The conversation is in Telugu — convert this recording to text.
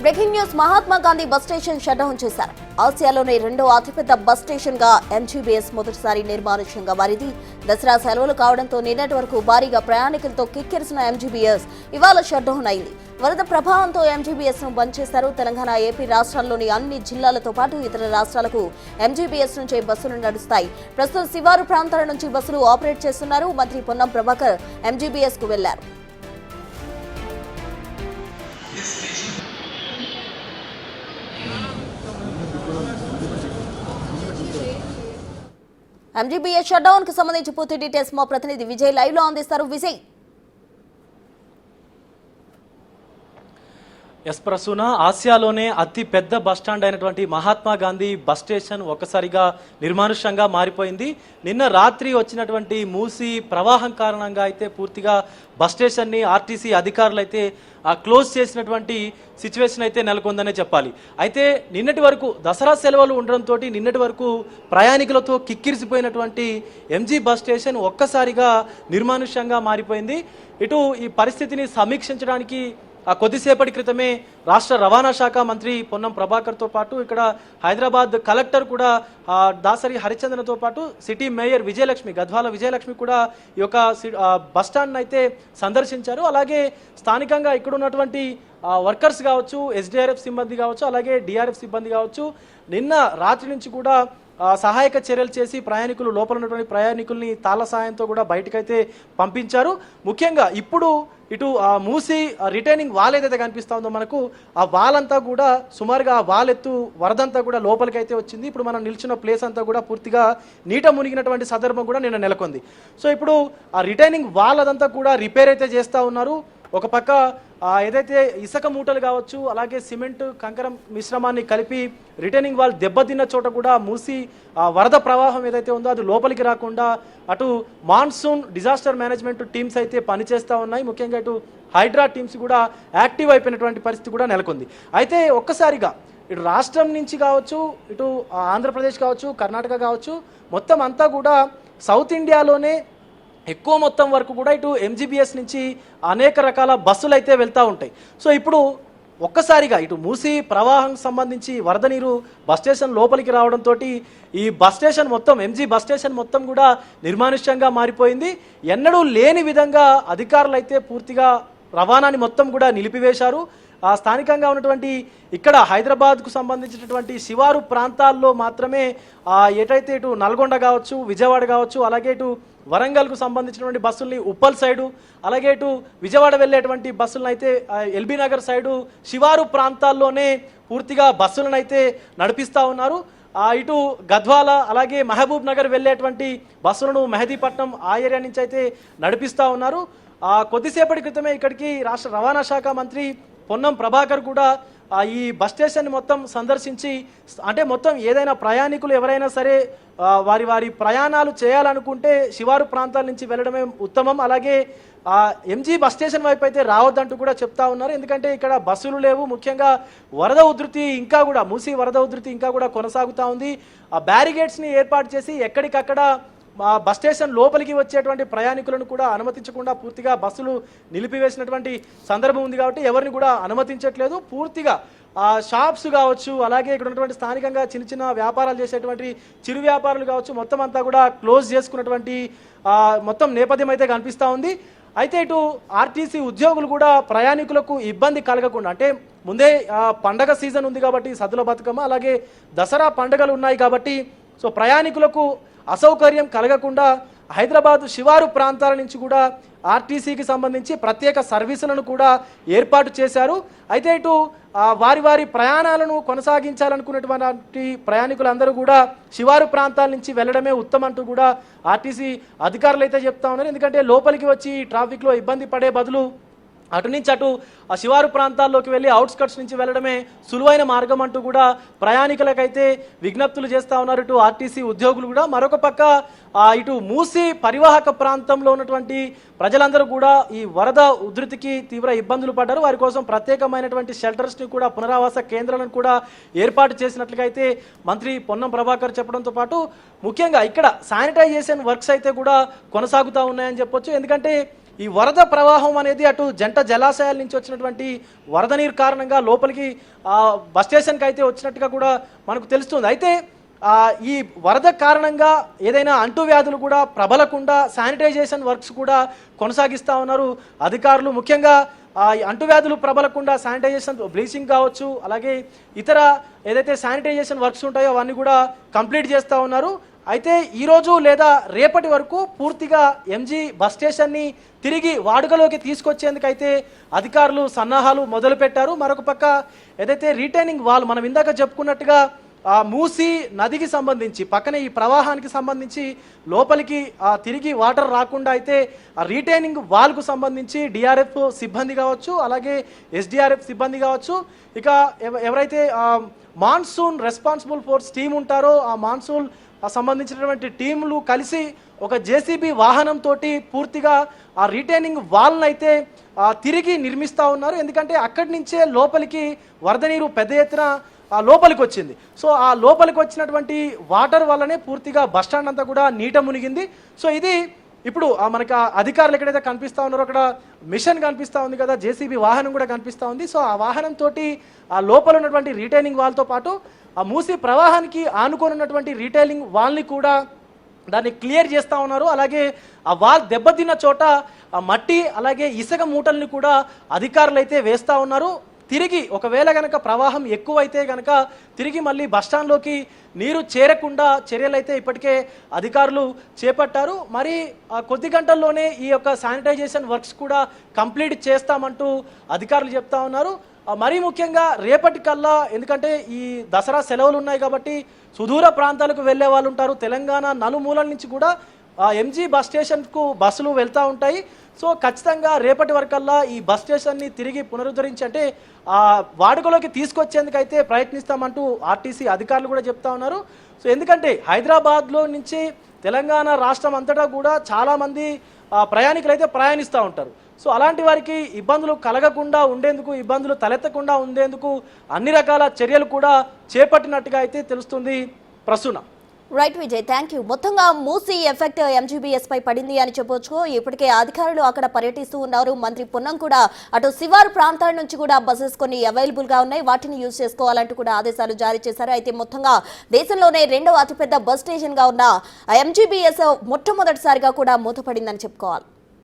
Breaking news Mahatma Gandhi bus station shut down చేశారు. ఆసియాలోనే రెండో అతిపెద్ద బస్ స్టేషన్ గా ఎంజీబీఎస్ మొదటిసారి నిర్మానుష్యంగా మారింది. దసరా సెలవులు కావడంతో నిన్నటి వరకు భారీగా ప్రయాణికులతో కిక్కిరిసిన ఎంజీబీఎస్ ఇవాళ షట్ డౌన్ అయింది. వరద ప్రభావంతో ఎంజీబీఎస్ ను బంద్ చేశారు. తెలంగాణ, ఏపీ రాష్ట్రాల్లోని అన్ని జిల్లాలతో పాటు ఇతర రాష్ట్రాలకు ఎంజీబీఎస్ నుంచే బస్సులు నడుస్తాయి. ప్రస్తుతం శివారు ప్రాంతాల నుంచి బస్సులు ఆపరేట్ చేస్తున్నారు. మంత్రి పొన్నం ప్రభాకర్ ఎంజీబీఎస్ కు వెళ్లారు. ఎంజీబీఎస్ షట్ డౌన్ కు సంబంధించి పూర్తి డీటెయిల్స్ మా ప్రతినిధి విజయ్ లైవ్ లో అందిస్తారు. విజయ్, ప్రసూన, ఆసియాలోనే అతి పెద్ద బస్టాండ్ అయినటువంటి మహాత్మా గాంధీ బస్ స్టేషన్ ఒక్కసారిగా నిర్మానుష్యంగా మారిపోయింది. నిన్న రాత్రి వచ్చినటువంటి మూసీ ప్రవాహం కారణంగా అయితే పూర్తిగా బస్ స్టేషన్ని ఆర్టీసీ అధికారులు అయితే క్లోజ్ చేసినటువంటి సిచ్యువేషన్ అయితే నెలకొందనే చెప్పాలి. అయితే నిన్నటి వరకు దసరా సెలవులు ఉండడంతో నిన్నటి వరకు ప్రయాణికులతో కిక్కిరిసిపోయినటువంటి ఎంజీ బస్ స్టేషన్ ఒక్కసారిగా నిర్మానుష్యంగా మారిపోయింది. ఇటు ఈ పరిస్థితిని సమీక్షించడానికి కొద్దిసేపటి క్రితమే రాష్ట్ర రవాణా శాఖ మంత్రి పొన్నం ప్రభాకర్తో పాటు ఇక్కడ హైదరాబాద్ కలెక్టర్ కూడా దాసరి హరిచంద్రతో పాటు సిటీ మేయర్ విజయలక్ష్మి, గద్వాల విజయలక్ష్మి కూడా ఈ యొక్క బస్టాండ్ అయితే సందర్శించారు. అలాగే స్థానికంగా ఇక్కడ ఉన్నటువంటి వర్కర్స్ కావచ్చు, ఎస్డిఆర్ఎఫ్ సిబ్బంది కావచ్చు, అలాగే డిఆర్ఎఫ్ సిబ్బంది కావచ్చు, నిన్న రాత్రి నుంచి కూడా సహాయక చర్యలు చేసి ప్రయాణికులు లోపల ఉన్నటువంటి ప్రయాణికుల్ని తాళ సాయంతో కూడా బయటకైతే పంపించారు. ముఖ్యంగా ఇప్పుడు ఇటు మూసి రిటైనింగ్ వాల్ ఏదైతే కనిపిస్తూ ఉందో మనకు, ఆ వాల్ అంతా కూడా సుమారుగా ఆ వాల్ ఎత్తు వరదంతా కూడా లోపలికి అయితే వచ్చింది. ఇప్పుడు మనం నిల్చున్న ప్లేస్ అంతా కూడా పూర్తిగా నీట మునిగినటువంటి సందర్భం కూడా నిన్న నెలకొంది. సో ఇప్పుడు ఆ రిటైనింగ్ వాల్ అదంతా కూడా రిపేర్ అయితే చేస్తూ ఉన్నారు. ఒక పక్క ఏదైతే ఇసుక మూటలు కావచ్చు, అలాగే సిమెంట్ కంకర మిశ్రమాన్ని కలిపి రిటైనింగ్ వాల్ దెబ్బతిన్న చోట కూడా మూసి వరద ప్రవాహం ఏదైతే ఉందో అది లోపలికి రాకుండా అటు మాన్సూన్ డిజాస్టర్ మేనేజ్మెంట్ టీమ్స్ అయితే పనిచేస్తూ ఉన్నాయి. ముఖ్యంగా ఇటు హైడ్రా టీమ్స్ కూడా యాక్టివ్ అయిపోయినటువంటి పరిస్థితి కూడా నెలకొంది. అయితే ఒక్కసారిగా ఇటు రాష్ట్రం నుంచి కావచ్చు, ఇటు ఆంధ్రప్రదేశ్ కావచ్చు, కర్ణాటక కావచ్చు, మొత్తం అంతా కూడా సౌత్ ఇండియాలోనే ఎక్కువ మొత్తం వరకు కూడా ఇటు ఎంజీబీఎస్ నుంచి అనేక రకాల బస్సులు అయితే వెళ్తూ ఉంటాయి. సో ఇప్పుడు ఒక్కసారిగా ఇటు మూసి ప్రవాహం సంబంధించి వరద నీరు బస్ స్టేషన్ లోపలికి రావడంతో ఈ బస్ స్టేషన్ మొత్తం, ఎంజీ బస్ స్టేషన్ మొత్తం కూడా నిర్మానుష్యంగా మారిపోయింది. ఎన్నడూ లేని విధంగా అధికారులు అయితే పూర్తిగా రవాణాని మొత్తం కూడా నిలిపివేశారు. స్థానికంగా ఉన్నటువంటి ఇక్కడ హైదరాబాద్కు సంబంధించినటువంటి శివారు ప్రాంతాల్లో మాత్రమే ఎటైతే ఇటు నల్గొండ కావచ్చు, విజయవాడ కావచ్చు, అలాగే ఇటు వరంగల్కు సంబంధించినటువంటి బస్సుల్ని ఉప్పల్ సైడు, అలాగే ఇటు విజయవాడ వెళ్ళేటువంటి బస్సులను అయితే ఎల్బీ నగర్ సైడు శివారు ప్రాంతాల్లోనే పూర్తిగా బస్సులను అయితే నడిపిస్తూ ఉన్నారు. ఇటు గద్వాల అలాగే మహబూబ్ నగర్ వెళ్ళేటువంటి బస్సులను మెహదీపట్నం ఆ ఏరియా నుంచి అయితే నడిపిస్తూ ఉన్నారు. కొద్దిసేపటి క్రితమే ఇక్కడికి రాష్ట్ర రవాణా శాఖ మంత్రి పొన్నం ప్రభాకర్ కూడా ఈ బస్ స్టేషన్ మొత్తం సందర్శించి, అంటే మొత్తం ఏదైనా ప్రయాణికులు ఎవరైనా సరే వారి ప్రయాణాలు చేయాలనుకుంటే శివారు ప్రాంతాల నుంచి వెళ్ళడమే ఉత్తమం. అలాగే ఎంజీ బస్ స్టేషన్ వైపు అయితే రావద్దంటూ కూడా చెప్తా ఉన్నారు. ఎందుకంటే ఇక్కడ బస్సులు లేవు. ముఖ్యంగా వరద ఉధృతి ఇంకా కూడా, మూసి వరద ఉధృతి ఇంకా కూడా కొనసాగుతూ ఉంది. ఆ బ్యారిగేడ్స్ని ఏర్పాటు చేసి ఎక్కడికక్కడ బస్ స్టేషన్ లోపలికి వచ్చేటువంటి ప్రయాణికులను కూడా అనుమతించకుండా పూర్తిగా బస్సులు నిలిపివేసినటువంటి సందర్భం ఉంది. కాబట్టి ఎవరిని కూడా అనుమతించట్లేదు. పూర్తిగా షాప్స్ కావచ్చు, అలాగే ఇక్కడ ఉన్నటువంటి స్థానికంగా చిన్న చిన్న వ్యాపారాలు చేసేటువంటి చిరు వ్యాపారులు కావచ్చు, మొత్తం అంతా కూడా క్లోజ్ చేసుకున్నటువంటి మొత్తం నేపథ్యం అయితే కనిపిస్తూ ఉంది. అయితే ఇటు ఆర్టీసీ ఉద్యోగులు కూడా ప్రయాణికులకు ఇబ్బంది కలగకుండా, అంటే ముందే పండగ సీజన్ ఉంది కాబట్టి సద్దుల బతుకమ్మ, అలాగే దసరా పండుగలు ఉన్నాయి కాబట్టి సో ప్రయాణికులకు అసౌకర్యం కలగకుండా హైదరాబాద్ శివారు ప్రాంతాల నుంచి కూడా ఆర్టీసీకి సంబంధించి ప్రత్యేక సర్వీసులను కూడా ఏర్పాటు చేశారు. అయితే ఇటు వారి ప్రయాణాలను కొనసాగించాలనుకున్నటువంటి ప్రయాణికులందరూ కూడా శివారు ప్రాంతాల నుంచి వెళ్ళడమే ఉత్తమం అంటూ కూడా ఆర్టీసీ అధికారులు అయితే చెప్తా ఉన్నారు. ఎందుకంటే లోపలికి వచ్చి ట్రాఫిక్లో ఇబ్బంది పడే బదులు అటు నుంచి అటు శివారు ప్రాంతాల్లోకి వెళ్ళి అవుట్స్కట్స్ నుంచి వెళ్ళడమే సులువైన మార్గం అంటూ కూడా ప్రయాణికులకైతే విజ్ఞప్తులు చేస్తూ ఉన్నారు ఇటు ఆర్టీసీ ఉద్యోగులు కూడా. మరొక పక్క ఇటు మూసి పరివాహక ప్రాంతంలో ఉన్నటువంటి ప్రజలందరూ కూడా ఈ వరద ఉధృతికి తీవ్ర ఇబ్బందులు పడ్డారు. వారి కోసం ప్రత్యేకమైనటువంటి షెల్టర్స్ని కూడా, పునరావాస కేంద్రాలను కూడా ఏర్పాటు చేసినట్లుగా అయితే మంత్రి పొన్నం ప్రభాకర్ చెప్పడంతో పాటు ముఖ్యంగా ఇక్కడ శానిటైజేషన్ వర్క్స్ అయితే కూడా కొనసాగుతూ ఉన్నాయని చెప్పొచ్చు. ఎందుకంటే ఈ వరద ప్రవాహం అనేది అటు జంట జలాశయాల నుంచి వచ్చినటువంటి వరద నీరు కారణంగా లోపలికి బస్ స్టేషన్కి అయితే వచ్చినట్టుగా కూడా మనకు తెలుస్తుంది. అయితే ఈ వరద కారణంగా ఏదైనా అంటువ్యాధులు కూడా ప్రబలకుండా శానిటైజేషన్ వర్క్స్ కూడా కొనసాగిస్తూ ఉన్నారు అధికారులు. ముఖ్యంగా అంటువ్యాధులు ప్రబలకుండా శానిటైజేషన్, బ్లీచింగ్ కావచ్చు, అలాగే ఇతర ఏదైతే శానిటైజేషన్ వర్క్స్ ఉంటాయో అవన్నీ కూడా కంప్లీట్ చేస్తూ ఉన్నారు. అయితే ఈరోజు లేదా రేపటి వరకు పూర్తిగా ఎంజీ బస్ స్టేషన్ని తిరిగి వాడుకలోకి తీసుకొచ్చేందుకైతే అధికారులు సన్నాహాలు మొదలుపెట్టారు. మరొక పక్క ఏదైతే రీటైనింగ్ వాల్ మనం ఇందాక చెప్పుకున్నట్టుగా మూసీ నదికి సంబంధించి పక్కనే ఈ ప్రవాహానికి సంబంధించి లోపలికి తిరిగి వాటర్ రాకుండా అయితే రీటైనింగ్ వాల్కు సంబంధించి డిఆర్ఎఫ్ సిబ్బంది కావచ్చు, అలాగే ఎస్డిఆర్ఎఫ్ సిబ్బంది కావచ్చు, ఇక ఎవరైతే మాన్సూన్ రెస్పాన్సిబుల్ ఫోర్స్ టీం ఉంటారో ఆ మాన్సూన్ సంబంధించినటువంటి టీంలు కలిసి ఒక జేసీబీ వాహనంతో పూర్తిగా ఆ రీటైనింగ్ వాల్ని అయితే తిరిగి నిర్మిస్తూ ఉన్నారు. ఎందుకంటే అక్కడి నుంచే లోపలికి వరద నీరు పెద్ద ఎత్తున లోపలికి వచ్చింది. సో ఆ లోపలికి వచ్చినటువంటి వాటర్ వల్లనే పూర్తిగా బస్టాండ్ అంతా కూడా నీట మునిగింది. సో ఇది ఇప్పుడు మనకి అధికారులు ఎక్కడైతే కనిపిస్తూ ఉన్నారో అక్కడ మిషన్ కనిపిస్తూ ఉంది కదా, జేసీబీ వాహనం కూడా కనిపిస్తూ ఉంది. సో ఆ వాహనంతో ఆ లోపల ఉన్నటువంటి రీటైనింగ్ వాల్తో పాటు ఆ మూసీ ప్రవాహానికి ఆనుకొని ఉన్నటువంటి రీటైలింగ్ వాల్ని కూడా దాన్ని క్లియర్ చేస్తూ ఉన్నారు. అలాగే ఆ వాల్ దెబ్బతిన్న చోట ఆ మట్టి అలాగే ఇసుక మూటల్ని కూడా అధికారులు అయితే వేస్తూ ఉన్నారు. తిరిగి ఒకవేళ కనుక ప్రవాహం ఎక్కువైతే కనుక తిరిగి మళ్ళీ బస్టాండ్లోకి నీరు చేరకుండా చర్యలు అయితే ఇప్పటికే అధికారులు చేపట్టారు. మరి కొద్ది గంటల్లోనే ఈ యొక్క శానిటైజేషన్ వర్క్స్ కూడా కంప్లీట్ చేస్తామంటూ అధికారులు చెప్తా ఉన్నారు. మరీ ముఖ్యంగా రేపటికల్లా, ఎందుకంటే ఈ దసరా సెలవులు ఉన్నాయి కాబట్టి సుదూర ప్రాంతాలకు వెళ్ళే వాళ్ళు ఉంటారు. తెలంగాణ నలుమూలల నుంచి కూడా ఎంజీ బస్ స్టేషన్కు బస్సులు వెళ్తూ ఉంటాయి. సో ఖచ్చితంగా రేపటి వరకల్లా ఈ బస్ స్టేషన్ని తిరిగి పునరుద్ధరించి అంటే వాడుకలోకి తీసుకొచ్చేందుకైతే ప్రయత్నిస్తామంటూ ఆర్టీసీ అధికారులు కూడా చెప్తా ఉన్నారు. సో ఎందుకంటే హైదరాబాద్లో నుంచి తెలంగాణ రాష్ట్రం అంతటా కూడా చాలామంది ప్రయాణికులు అయితే ప్రయాణిస్తూ ఉంటారు. సో అలాంటి వారికి ఇబ్బందులు కలగకుండా ఉండేందుకు, ఇబ్బందులు తలెత్తకుండా ఉండేందుకు అన్ని రకాల చర్యలు కూడా చేపట్టినట్టుగా అయితే తెలుస్తుంది. Prasuna. Right Vijay, thank you. మొత్తంగా మూసీ ఎఫెక్ట్ ఎంజీబీఎస్ పై పడింది అని చెప్పొచ్చు. ఇప్పటికే అధికారులు అక్కడ పర్యటిస్తూ ఉన్నారు. మంత్రి పొన్నం కూడా అటు శివారు ప్రాంతాల నుంచి కూడా బస్సెస్ కొన్ని అవైలబుల్ గా ఉన్నాయి, వాటిని యూజ్ చేసుకోవాలంటూ కూడా ఆదేశాలు జారీ చేశారు. అయితే మొత్తంగా దేశంలోనే రెండవ అతిపెద్ద బస్ స్టేషన్ గా ఉన్న ఎంజీబీఎస్ మొట్టమొదటిసారిగా కూడా మూతపడిందని చెప్పుకోవాలి.